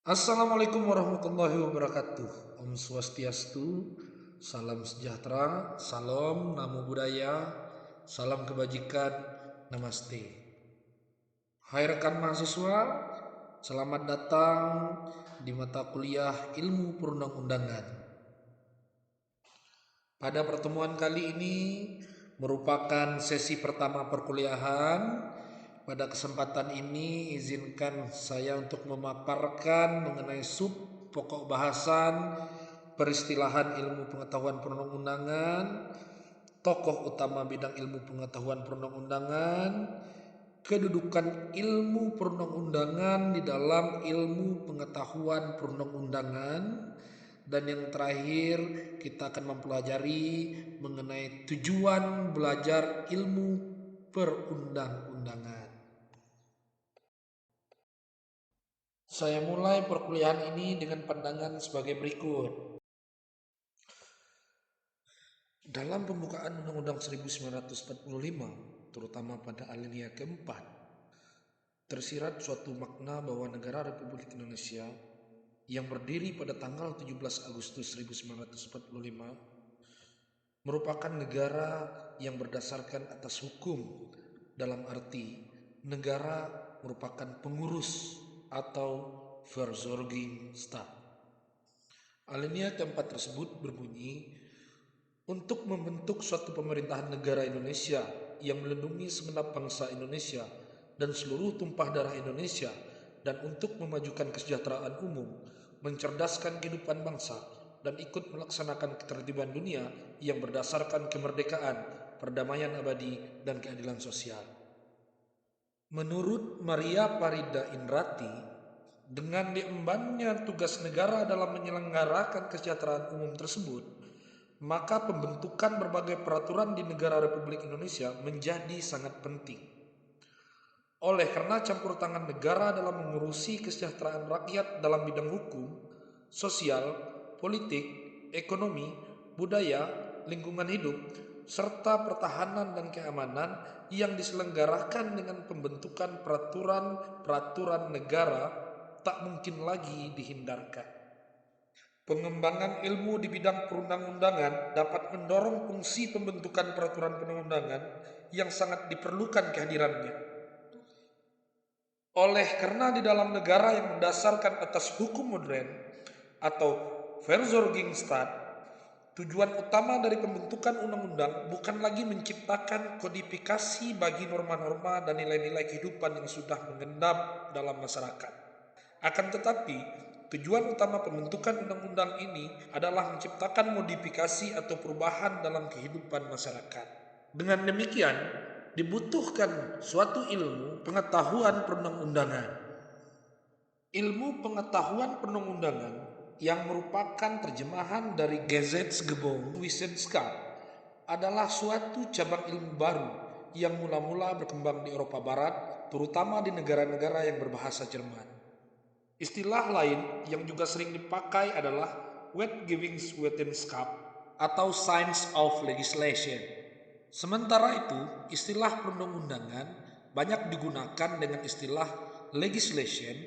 Assalamualaikum warahmatullahi wabarakatuh. Om Swastiastu, salam sejahtera, salam namo buddhaya, salam kebajikan, namaste. Hai rekan mahasiswa, selamat datang di mata kuliah ilmu perundang-undangan. Pada pertemuan kali ini merupakan sesi pertama perkuliahan. Pada kesempatan ini izinkan saya untuk memaparkan mengenai sub pokok bahasan peristilahan ilmu pengetahuan perundang-undangan, tokoh utama bidang ilmu pengetahuan perundang-undangan, kedudukan ilmu perundang-undangan di dalam ilmu pengetahuan perundang-undangan, dan yang terakhir kita akan mempelajari mengenai tujuan belajar ilmu perundang-undangan. Saya mulai perkuliahan ini dengan pandangan sebagai berikut. Dalam pembukaan Undang-Undang 1945, terutama pada alinea keempat, tersirat suatu makna bahwa negara Republik Indonesia yang berdiri pada tanggal 17 Agustus 1945 merupakan negara yang berdasarkan atas hukum, dalam arti negara merupakan pengurus atau Verzorgingstaat. Alinea keempat tersebut berbunyi, untuk membentuk suatu pemerintahan negara Indonesia yang melindungi segenap bangsa Indonesia dan seluruh tumpah darah Indonesia, dan untuk memajukan kesejahteraan umum, mencerdaskan kehidupan bangsa, dan ikut melaksanakan ketertiban dunia yang berdasarkan kemerdekaan, perdamaian abadi, dan keadilan sosial. Menurut Maria Parida Indrati, dengan diembannya tugas negara dalam menyelenggarakan kesejahteraan umum tersebut, maka pembentukan berbagai peraturan di negara Republik Indonesia menjadi sangat penting. Oleh karena campur tangan negara dalam mengurusi kesejahteraan rakyat dalam bidang hukum, sosial, politik, ekonomi, budaya, lingkungan hidup, serta pertahanan dan keamanan yang diselenggarakan dengan pembentukan peraturan-peraturan negara tak mungkin lagi dihindarkan. Pengembangan ilmu di bidang perundang-undangan dapat mendorong fungsi pembentukan peraturan perundang-undangan yang sangat diperlukan kehadirannya. Oleh karena di dalam negara yang mendasarkan atas hukum modern atau Verzorgingstaat, tujuan utama dari pembentukan undang-undang bukan lagi menciptakan kodifikasi bagi norma-norma dan nilai-nilai kehidupan yang sudah mengendap dalam masyarakat. Akan tetapi, tujuan utama pembentukan undang-undang ini adalah menciptakan modifikasi atau perubahan dalam kehidupan masyarakat. Dengan demikian, dibutuhkan suatu ilmu pengetahuan perundang-undangan. Ilmu pengetahuan perundang-undangan yang merupakan terjemahan dari Gesetzgebung Wissenschaft adalah suatu cabang ilmu baru yang mula-mula berkembang di Eropa Barat, terutama di negara-negara yang berbahasa Jerman. Istilah lain yang juga sering dipakai adalah Wetgewingswetenschaft atau Science of Legislation. Sementara itu, istilah perundang-undangan banyak digunakan dengan istilah legislation,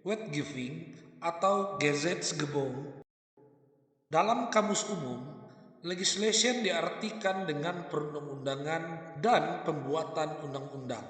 Wetgewing, atau Gesetzgebung. Dalam kamus umum, legislation diartikan dengan perundang-undangan dan pembuatan undang-undang.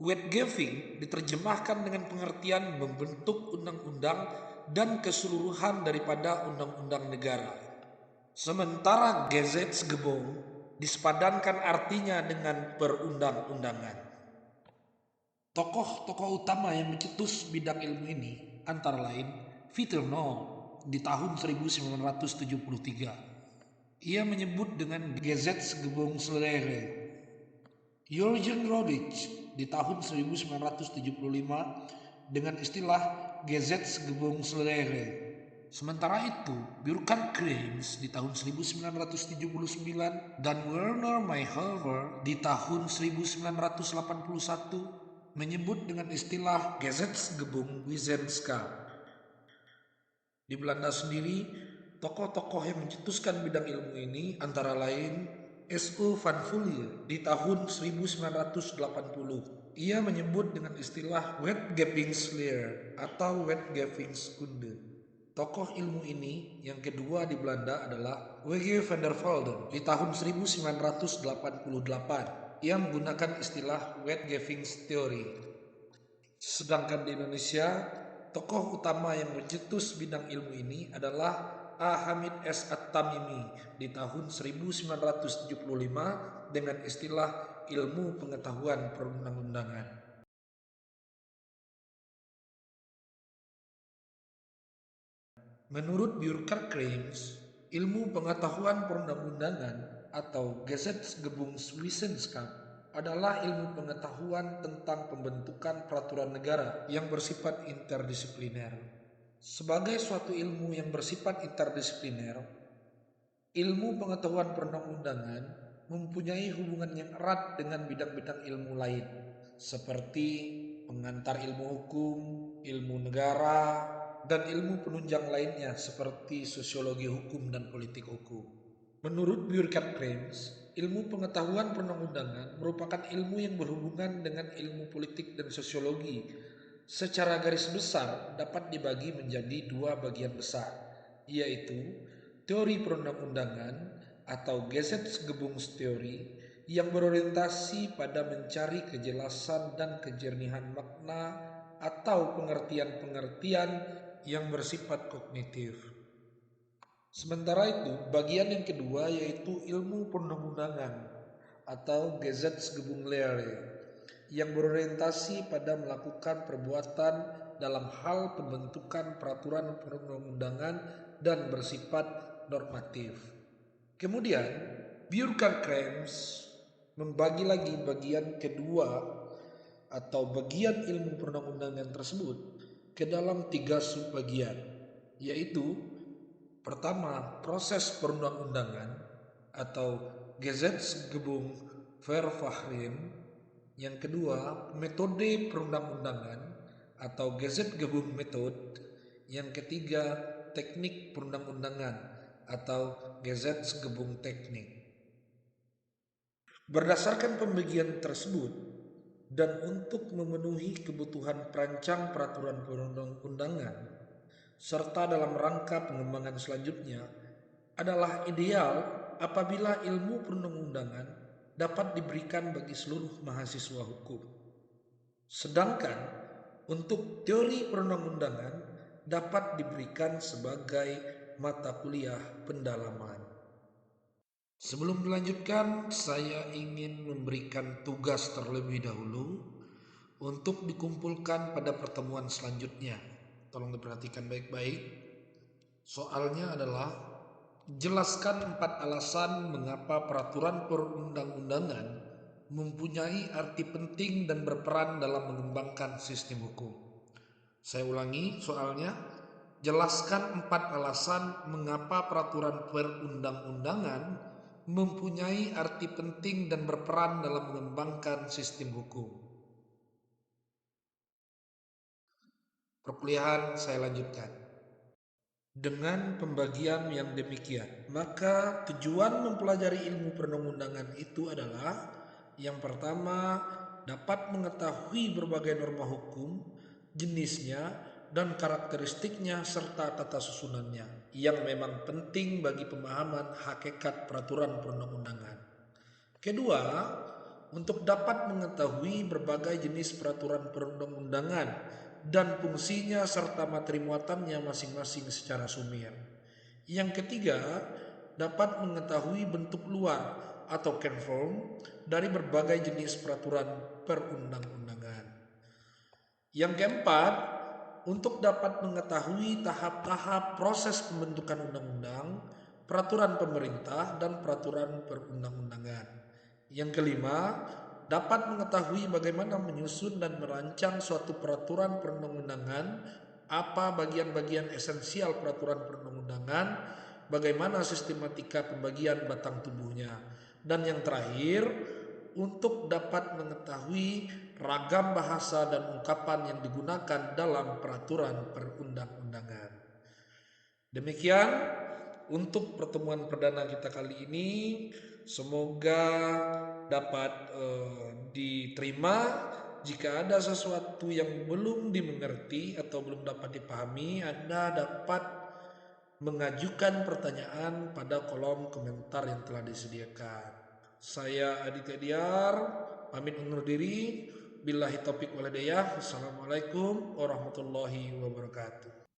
Wetgewing diterjemahkan dengan pengertian membentuk undang-undang dan keseluruhan daripada undang-undang negara. Sementara Gesetzgebung disepadankan artinya dengan perundang-undangan. Tokoh-tokoh utama yang mencetus bidang ilmu ini antara lain Victor Noll di tahun 1973. Ia menyebut dengan Gesetzgebungslehre. Jürgen Rodich di tahun 1975 dengan istilah Gesetzgebungslehre. Sementara itu, Burkhard Krems di tahun 1979 dan Werner Mayhofer di tahun 1981 menyebut dengan istilah Gesetzgebung Wissenschaft. Di Belanda sendiri, tokoh-tokoh yang mencetuskan bidang ilmu ini antara lain S.O. van Fourier di tahun 1980. Ia menyebut dengan istilah wetgevingsleer atau wetgevingskunde. Tokoh ilmu ini yang kedua di Belanda adalah W.G. van der Velden di tahun 1988. Ia menggunakan istilah wetgevings theory. Sedangkan di Indonesia, tokoh utama yang mencetus bidang ilmu ini adalah A. Hamid S. At-Tamimi di tahun 1975 dengan istilah ilmu pengetahuan perundang-undangan. Menurut Burgerkriems, ilmu pengetahuan perundang-undangan atau Gesetzgebungswissenschaft adalah ilmu pengetahuan tentang pembentukan peraturan negara yang bersifat interdisipliner. Sebagai suatu ilmu yang bersifat interdisipliner, ilmu pengetahuan perundang-undangan mempunyai hubungan yang erat dengan bidang-bidang ilmu lain, seperti pengantar ilmu hukum, ilmu negara, dan ilmu penunjang lainnya seperti sosiologi hukum dan politik hukum. Menurut Burgerkriems, ilmu pengetahuan perundang-undangan merupakan ilmu yang berhubungan dengan ilmu politik dan sosiologi. Secara garis besar dapat dibagi menjadi dua bagian besar, yaitu teori perundang-undangan atau Gesetzgebungstheorie yang berorientasi pada mencari kejelasan dan kejernihan makna atau pengertian-pengertian yang bersifat kognitif. Sementara itu, bagian yang kedua yaitu ilmu perundang-undangan atau Gesetzgebungslehre yang berorientasi pada melakukan perbuatan dalam hal pembentukan peraturan perundang-undangan dan bersifat normatif. Kemudian, Burgerkriems membagi lagi bagian kedua atau bagian ilmu perundang-undangan tersebut ke dalam 3 subbagian, yaitu pertama, proses perundang-undangan atau Gesetzgebungsverfahren. Yang kedua, metode perundang-undangan atau Gesetzgebungsmethode. Yang ketiga, teknik perundang-undangan atau Gesetzgebungstechnik. Berdasarkan pembagian tersebut dan untuk memenuhi kebutuhan perancang peraturan perundang-undangan serta dalam rangka pengembangan selanjutnya adalah ideal apabila ilmu perundang-undangan dapat diberikan bagi seluruh mahasiswa hukum. Sedangkan untuk teori perundang-undangan dapat diberikan sebagai mata kuliah pendalaman. Sebelum dilanjutkan, saya ingin memberikan tugas terlebih dahulu untuk dikumpulkan pada pertemuan selanjutnya. Tolong diperhatikan baik-baik. Soalnya adalah jelaskan 4 alasan mengapa peraturan perundang-undangan mempunyai arti penting dan berperan dalam mengembangkan sistem hukum. Saya ulangi soalnya, jelaskan 4 alasan mengapa peraturan perundang-undangan mempunyai arti penting dan berperan dalam mengembangkan sistem hukum. Perkuliahan saya lanjutkan. Dengan pembagian yang demikian, maka tujuan mempelajari ilmu perundang-undangan itu adalah yang pertama, dapat mengetahui berbagai norma hukum, jenisnya, dan karakteristiknya serta tata susunannya yang memang penting bagi pemahaman hakikat peraturan perundang-undangan. Kedua, untuk dapat mengetahui berbagai jenis peraturan perundang-undangan dan fungsinya serta materi muatannya masing-masing secara sumir. Yang ketiga, dapat mengetahui bentuk luar atau conform dari berbagai jenis peraturan perundang-undangan. Yang keempat, untuk dapat mengetahui tahap-tahap proses pembentukan undang-undang, peraturan pemerintah, dan peraturan perundang-undangan. Yang kelima, dapat mengetahui bagaimana menyusun dan merancang suatu peraturan perundang-undangan, apa bagian-bagian esensial peraturan perundang-undangan, bagaimana sistematika pembagian batang tubuhnya. Dan yang terakhir, untuk dapat mengetahui ragam bahasa dan ungkapan yang digunakan dalam peraturan perundang-undangan. Demikian untuk pertemuan perdana kita kali ini. Semoga dapat diterima. Jika ada sesuatu yang belum dimengerti atau belum dapat dipahami, Anda dapat mengajukan pertanyaan pada kolom komentar yang telah disediakan. Saya Aditya Diar, pamit undur diri. Billahi taufik wal hidayah. Wassalamualaikum warahmatullahi wabarakatuh.